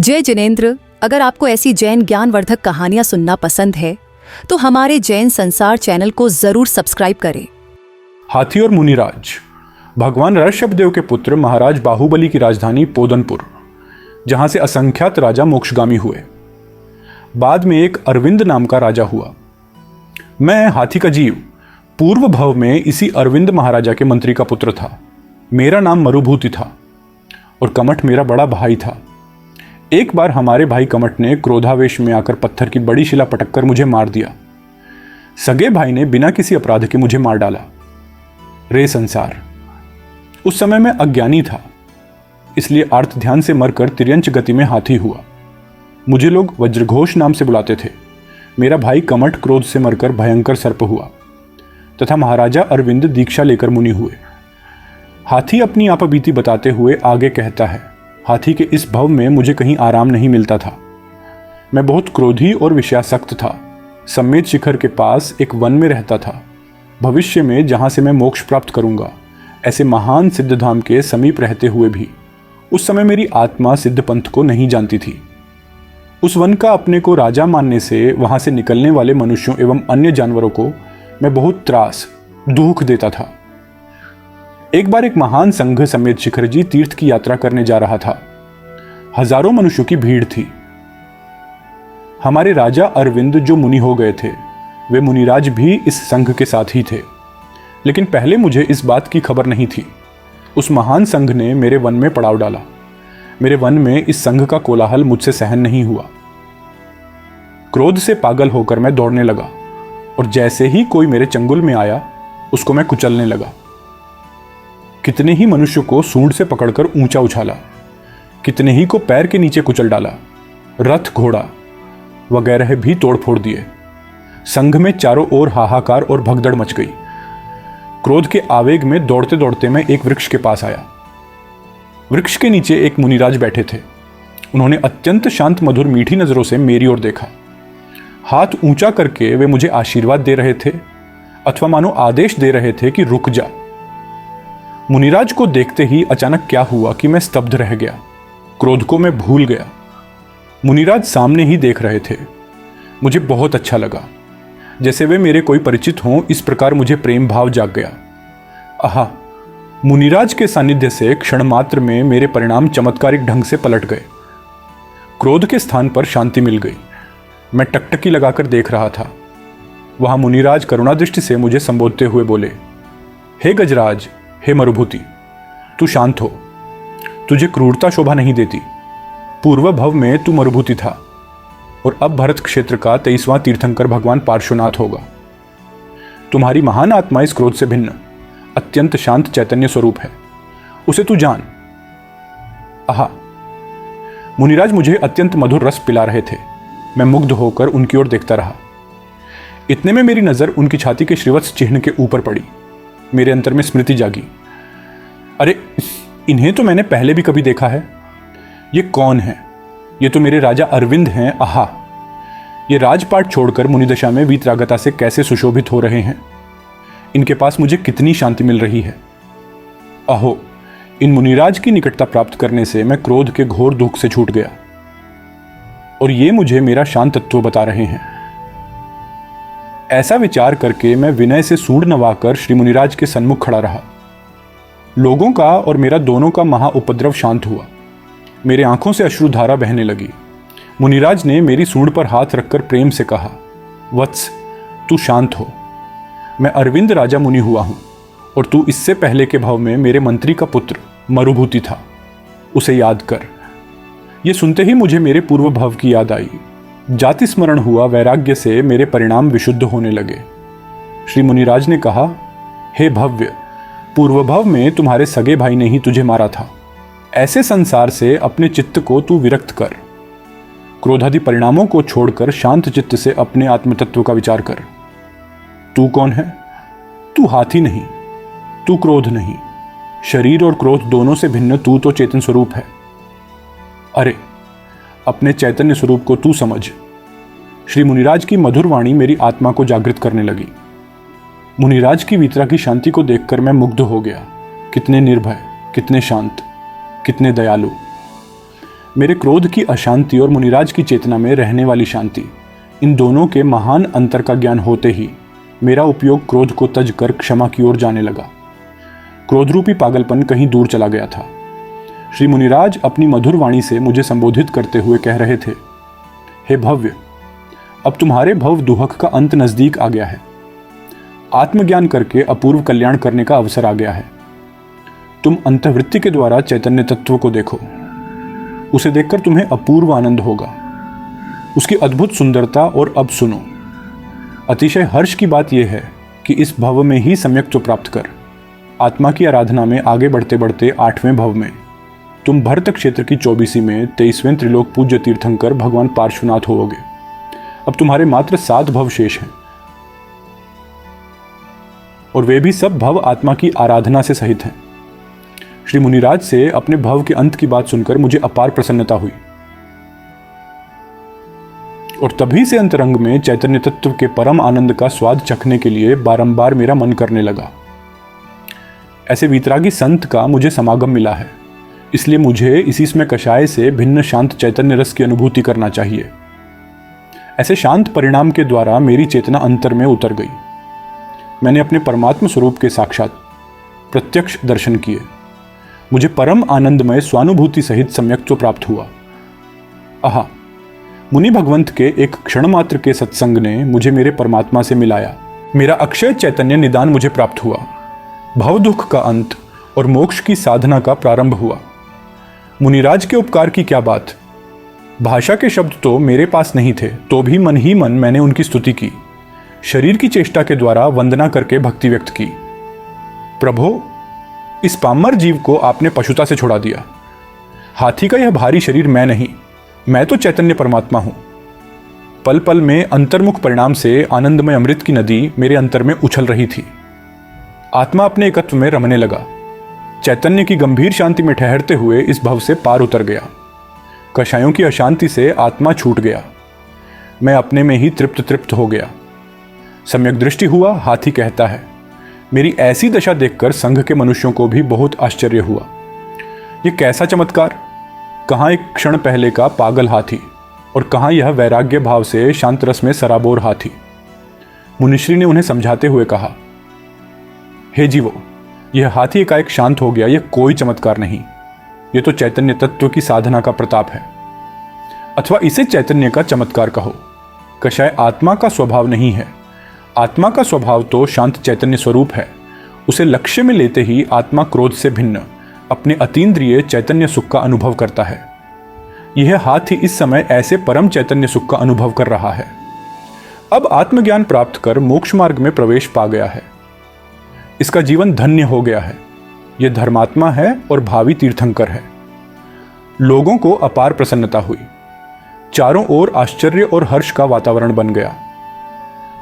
जय जिनेंद्र, अगर आपको ऐसी जैन ज्ञानवर्धक कहानियां सुनना पसंद है तो हमारे जैन संसार चैनल को जरूर सब्सक्राइब करें। हाथी और मुनिराज। भगवान ऋषभदेव के पुत्र महाराज बाहुबली की राजधानी पोदनपुर, जहां से असंख्यात राजा मोक्षगामी हुए। बाद में एक अरविंद नाम का राजा हुआ। मैं हाथी का जीव पूर्व भव में इसी अरविंद महाराजा के मंत्री का पुत्र था। मेरा नाम मरुभूति था और कमठ मेरा बड़ा भाई था। एक बार हमारे भाई कमठ ने क्रोधावेश में आकर पत्थर की बड़ी शिला पटककर मुझे मार दिया। सगे भाई ने बिना किसी अपराध के मुझे मार डाला। रे संसार, उस समय मैं अज्ञानी था, इसलिए आर्त ध्यान से मरकर तिर्यंच गति में हाथी हुआ। मुझे लोग वज्रघोष नाम से बुलाते थे। मेरा भाई कमठ क्रोध से मरकर भयंकर सर्प हुआ तथा महाराजा अरविंद दीक्षा लेकर मुनि हुए। हाथी अपनी आपबीती बताते हुए आगे कहता है, हाथी के इस भव में मुझे कहीं आराम नहीं मिलता था। मैं बहुत क्रोधी और विषयासक्त था। सम्मेद शिखर के पास एक वन में रहता था। भविष्य में जहां से मैं मोक्ष प्राप्त करूंगा, ऐसे महान सिद्धधाम के समीप रहते हुए भी उस समय मेरी आत्मा सिद्ध पंथ को नहीं जानती थी। उस वन का अपने को राजा मानने से वहां से निकलने वाले मनुष्यों एवं अन्य जानवरों को मैं बहुत त्रास दुख देता था। एक बार एक महान संघ समेत शिखर जी तीर्थ की यात्रा करने जा रहा था। हजारों मनुष्यों की भीड़ थी। हमारे राजा अरविंद जो मुनि हो गए थे, वे मुनिराज भी इस संघ के साथ ही थे। लेकिन पहले मुझे इस बात की खबर नहीं थी। उस महान संघ ने मेरे वन में पड़ाव डाला। मेरे वन में इस संघ का कोलाहल मुझसे सहन नहीं हुआ। क्रोध से पागल होकर मैं दौड़ने लगा और जैसे ही कोई मेरे चंगुल में आया, उसको मैं कुचलने लगा। कितने ही मनुष्य को सूंड से पकड़कर ऊंचा उछाला, कितने ही को पैर के नीचे कुचल डाला। रथ घोड़ा वगैरह भी तोड़फोड़ दिए। संघ में चारों ओर हाहाकार और भगदड़ मच गई। क्रोध के आवेग में दौड़ते दौड़ते मैं एक वृक्ष के पास आया। वृक्ष के नीचे एक मुनिराज बैठे थे। उन्होंने अत्यंत शांत मधुर मीठी नजरों से मेरी ओर देखा। हाथ ऊंचा करके वे मुझे आशीर्वाद दे रहे थे अथवा मानो आदेश दे रहे थे कि रुक जा। मुनिराज को देखते ही अचानक क्या हुआ कि मैं स्तब्ध रह गया। क्रोध को मैं भूल गया। मुनिराज सामने ही देख रहे थे। मुझे बहुत अच्छा लगा, जैसे वे मेरे कोई परिचित हों। इस प्रकार मुझे प्रेम भाव जाग गया। आहा, मुनिराज के सानिध्य से क्षण मात्र में मेरे परिणाम चमत्कारिक ढंग से पलट गए। क्रोध के स्थान पर शांति मिल गई। मैं टकटकी लगाकर देख रहा था। वहां मुनिराज करुणा दृष्टि से मुझे संबोधते हुए बोले, हे गजराज, हे मरुभूति, तू शांत हो। तुझे क्रूरता शोभा नहीं देती। पूर्व भव में तू मरुभूति था और अब भरत क्षेत्र का 23वां तीर्थंकर भगवान पार्श्वनाथ होगा। तुम्हारी महान आत्मा इस क्रोध से भिन्न अत्यंत शांत चैतन्य स्वरूप है। उसे तू जान। आहा, मुनिराज मुझे अत्यंत मधुर रस पिला रहे थे। मैं मुग्ध होकर उनकी ओर देखता रहा। इतने में मेरी नजर उनकी छाती के श्रीवत्स चिन्ह के ऊपर पड़ी। मेरे अंतर में स्मृति जागी। अरे, इन्हें तो मैंने पहले भी कभी देखा है। ये कौन है? ये तो मेरे राजा अरविंद हैं। आहा, ये राजपाट छोड़कर मुनिदशा में वीतरागता से कैसे सुशोभित हो रहे हैं। इनके पास मुझे कितनी शांति मिल रही है। अहो, इन मुनिराज की निकटता प्राप्त करने से मैं क्रोध के घोर दुख से छूट गया और ये मुझे मेरा शांत तत्व बता रहे हैं। ऐसा विचार करके मैं विनय से सूंड नवाकर श्री मुनिराज के सन्मुख खड़ा रहा। लोगों का और मेरा दोनों का महा उपद्रव शांत हुआ। मेरे आंखों से अश्रुधारा बहने लगी। मुनिराज ने मेरी सूंड पर हाथ रखकर प्रेम से कहा, वत्स, तू शांत हो। मैं अरविंद राजा मुनि हुआ हूं और तू इससे पहले के भाव में मेरे मंत्री का पुत्र मरुभूति था। उसे याद कर। यह सुनते ही मुझे मेरे पूर्व भाव की याद आई। जाति स्मरण हुआ। वैराग्य से मेरे परिणाम विशुद्ध होने लगे। श्री मुनिराज ने कहा, हे भव्य, पूर्व भाव में तुम्हारे सगे भाई ने ही तुझे मारा था। ऐसे संसार से अपने चित्त को तू विरक्त कर। क्रोधादि परिणामों को छोड़कर शांत चित्त से अपने आत्मतत्व का विचार कर। तू कौन है? तू हाथी नहीं, तू क्रोध नहीं। शरीर और क्रोध दोनों से भिन्न तू तो चेतन स्वरूप है। अरे, अपने चैतन्य स्वरूप को तू समझ। श्री मुनिराज की मधुर वाणी मेरी आत्मा को जागृत करने लगी। मुनिराज की वीतरा की शांति को देखकर मैं मुग्ध हो गया। कितने निर्भय, कितने शांत, कितने दयालु। मेरे क्रोध की अशांति और मुनिराज की चेतना में रहने वाली शांति, इन दोनों के महान अंतर का ज्ञान होते ही मेरा उपयोग क्रोध को तज कर क्षमा की ओर जाने लगा। क्रोध रूपी पागलपन कहीं दूर चला गया था। श्री मुनिराज अपनी मधुर वाणी से मुझे संबोधित करते हुए कह रहे थे, हे भव्य, अब तुम्हारे भव दुहक का अंत नजदीक आ गया है। आत्मज्ञान करके अपूर्व कल्याण करने का अवसर आ गया है। तुम अंतर्वृत्ति के द्वारा चैतन्य तत्व को देखो। उसे देखकर तुम्हें अपूर्व आनंद होगा, उसकी अद्भुत सुंदरता। और अब सुनो, अतिशय हर्ष की बात यह है कि इस भव में ही सम्यक्त्व प्राप्त कर आत्मा की आराधना में आगे बढ़ते बढ़ते 8वें भव में तुम भरत क्षेत्र की 24वीं में 23वें त्रिलोक पूज्य तीर्थंकर भगवान पार्श्वनाथ होोगे। अब तुम्हारे मात्र 7 भव शेष हैं, और वे भी सब भव आत्मा की आराधना से सहित हैं। श्री मुनिराज से अपने भव के अंत की बात सुनकर मुझे अपार प्रसन्नता हुई, और तभी से अंतरंग में चैतन्य तत्व के परम आनंद का स्वाद चखने के लिए बारंबार मेरा मन करने लगा। ऐसे वीतरागी संत का मुझे समागम मिला है, इसलिए मुझे इसी समय कषाय से भिन्न शांत चैतन्य रस की अनुभूति करना चाहिए। ऐसे शांत परिणाम के द्वारा मेरी चेतना अंतर में उतर गई। मैंने अपने परमात्म स्वरूप के साक्षात प्रत्यक्ष दर्शन किए। मुझे परम आनंदमय स्वानुभूति सहित सम्यक्त्व प्राप्त हुआ। आहा, मुनि भगवंत के एक क्षण मात्र के सत्संग ने मुझे मेरे परमात्मा से मिलाया। मेरा अक्षय चैतन्य निदान मुझे प्राप्त हुआ। भव दुख का अंत और मोक्ष की साधना का प्रारंभ हुआ। मुनिराज के उपकार की क्या बात। भाषा के शब्द तो मेरे पास नहीं थे, तो भी मन ही मन मैंने उनकी स्तुति की। शरीर की चेष्टा के द्वारा वंदना करके भक्ति व्यक्त की। प्रभो, इस पामर जीव को आपने पशुता से छुड़ा दिया। हाथी का यह भारी शरीर मैं नहीं, मैं तो चैतन्य परमात्मा हूं। पल पल में अंतर्मुख परिणाम से आनंदमय अमृत की नदी मेरे अंतर में उछल रही थी। आत्मा अपने एकत्व में रमने लगा। चैतन्य की गंभीर शांति में ठहरते हुए इस भव से पार उतर गया। कषायों की अशांति से आत्मा छूट गया। मैं अपने में ही तृप्त हो गया। सम्यक दृष्टि हुआ, हाथी कहता है। मेरी ऐसी दशा देखकर संघ के मनुष्यों को भी बहुत आश्चर्य हुआ। ये कैसा चमत्कार। कहाँ एक क्षण पहले का पागल हाथी और कहाँ यह वैराग्य भाव से शांत रस में सराबोर हाथी। मुनिश्री ने उन्हें समझाते हुए कहा, हे जीवो, यह हाथी एकाएक शांत हो गया, यह कोई चमत्कार नहीं, यह तो चैतन्य तत्व की साधना का प्रताप है, अथवा इसे चैतन्य का चमत्कार कहो। कषाय आत्मा का स्वभाव नहीं है। आत्मा का स्वभाव तो शांत चैतन्य स्वरूप है। उसे लक्ष्य में लेते ही आत्मा क्रोध से भिन्न अपने अतीन्द्रिय चैतन्य सुख का अनुभव करता है। यह हाथी इस समय ऐसे परम चैतन्य सुख का अनुभव कर रहा है। अब आत्मज्ञान प्राप्त कर मोक्ष मार्ग में प्रवेश पा गया है। इसका जीवन धन्य हो गया है। यह धर्मात्मा है और भावी तीर्थंकर है। लोगों को अपार प्रसन्नता हुई। चारों ओर आश्चर्य और हर्ष का वातावरण बन गया।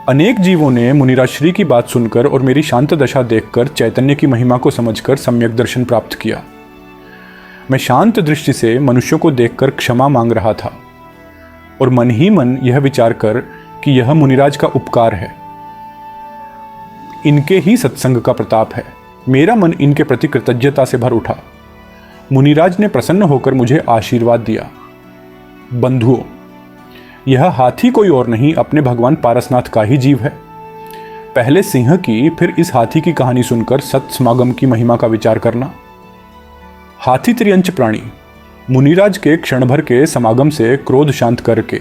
अनेक जीवों ने मुनिराश्री की बात सुनकर और मेरी शांत दशा देखकर चैतन्य की महिमा को समझकर सम्यक दर्शन प्राप्त किया। मैं शांत दृष्टि से मनुष्यों को देखकर क्षमा मांग रहा था और मन ही मन यह विचार कर कि यह मुनिराज का उपकार है, इनके ही सत्संग का प्रताप है। मेरा मन इनके प्रति कृतज्ञता से भर उठा। मुनिराज ने प्रसन्न होकर मुझे आशीर्वाद दिया। बंधुओं, यह हाथी कोई और नहीं, अपने भगवान पारसनाथ का ही जीव है। पहले सिंह की, फिर इस हाथी की कहानी सुनकर सत समागम की महिमा का विचार करना। हाथी त्रियंच प्राणी। मुनिराज के क्षण भर के समागम से क्रोध शांत करके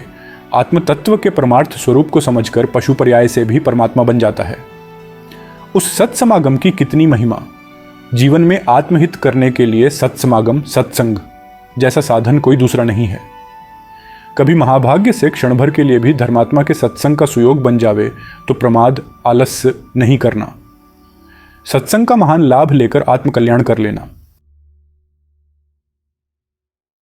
आत्म तत्व के परमार्थ स्वरूप को समझकर पशु पर्याय से भी परमात्मा बन जाता है। उस सत्समागम की कितनी महिमा। जीवन में आत्महित करने के लिए सत्समागम, सत्संग जैसा साधन कोई दूसरा नहीं है। कभी महाभाग्य से क्षण भर के लिए भी धर्मात्मा के सत्संग का सुयोग बन जावे तो प्रमाद, आलस्य नहीं करना। सत्संग का महान लाभ लेकर आत्मकल्याण कर लेना।